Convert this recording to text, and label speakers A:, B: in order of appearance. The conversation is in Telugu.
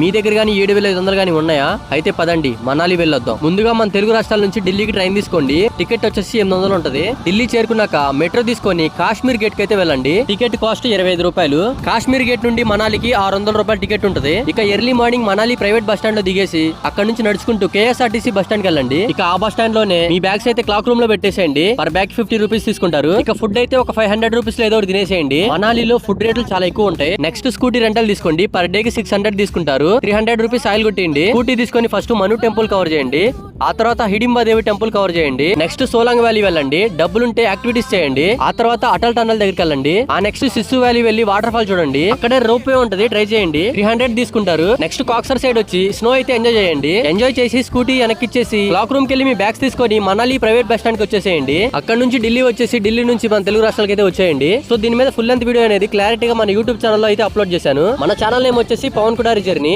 A: మీ దగ్గర గానీ 7,500 గానీ ఉన్నాయా? అయితే పదండి మనాలి వెళ్ళొద్దాం. ముందుగా మన తెలుగు రాష్ట్రాల నుంచి ఢిల్లీకి ట్రైన్ తీసుకోండి. టికెట్ వచ్చేసి 800 ఉంటది. ఢిల్లీ చేరుకున్నాక మెట్రో తీసుకొని కాశ్మీర్ గేట్ కి అయితే వెళ్ళండి. టికెట్ కాస్ట్ 25 రూపాయలు. కాశ్మీర్ గేట్ నుండి మనాలికి 600 రూపాయల టికెట్ ఉంటది. ఇక early morning Manali private bus stand లో దిగేసి అక్కడ నుంచి నడుచుకుంటూ KSRTC బస్ స్టాండ్ కి వెళ్ళండి. ఇక ఆ బస్ స్టాండ్ లోనే మీ బ్యాగ్స్ అయితే క్లాక్ రూమ్ లో పెట్టేసేయండి. పర్ బ్యాగ్ 50 రూపీస్ తీసుకుంటారు. ఇక ఫుడ్ అయితే ఒక 500 రూపీస్ లో ఏదో ఒకటి తినేసేయండి. మనాలిలో ఫుడ్ రేట్లు చాలా ఎక్కువ ఉంటాయి. నెక్స్ట్ స్కూటీ రెంటల్ తీసుకోండి. పర్ డే కి 600 తీసుకుంటారు. 300 రూపీస్ ఆయిల్ కొట్టేయండి. స్కూటీ తీసుకొని ఫస్ట్ మను టెంపుల్ కవర్ చేయండి. ఆ తర్వాత హిడింబా దేవి టెంపుల్ కవర్ చేయండి. నెక్స్ట్ సోలాంగ్ వ్యాలీ వెళ్ళండి. డబ్బులుంటే యాక్టివిటీస్ చేయండి. ఆ తర్వాత అటల్ టనల్ దగ్గరికి వెళ్ళండి. ఆ నెక్స్ట్ సిస్సు వ్యాలీ వెళ్ళి వాటర్ ఫాల్ చూడండి. అక్కడే రోప్ వే ఉంటది, ట్రై చేయండి. 300 తీసుకుంటారు. నెక్స్ట్ కాక్సర్ సైడ్ వచ్చి స్నో అయితే ఎంజాయ్ చేయండి. ఎంజాయ్ చేసి స్కూటీ వెనక్కిచ్చేసి క్లాక్ రూమ్ కి వెళ్ళి మీ బ్యాగ్స్ తీసుకొని మనాలి ప్రైవేట్ బస్ స్టాండ్ కి వచ్చేసేయండి. అక్కడ నుంచి ఢిల్లీ వచ్చేసి ఢిల్లీ నుంచి మన తెలుగు రాష్ట్రాలకి అయితే వచ్చేయండి. సో దీని మీద ఫుల్ లెంత్ వీడియో అనేది క్లారిటీగా మన యూట్యూబ్ ఛానల్ లో అయితే అప్లోడ్ చేశాను. మన ఛానల్ నేమ్ వచ్చేసి పవన్ కుడారి జర్నీ.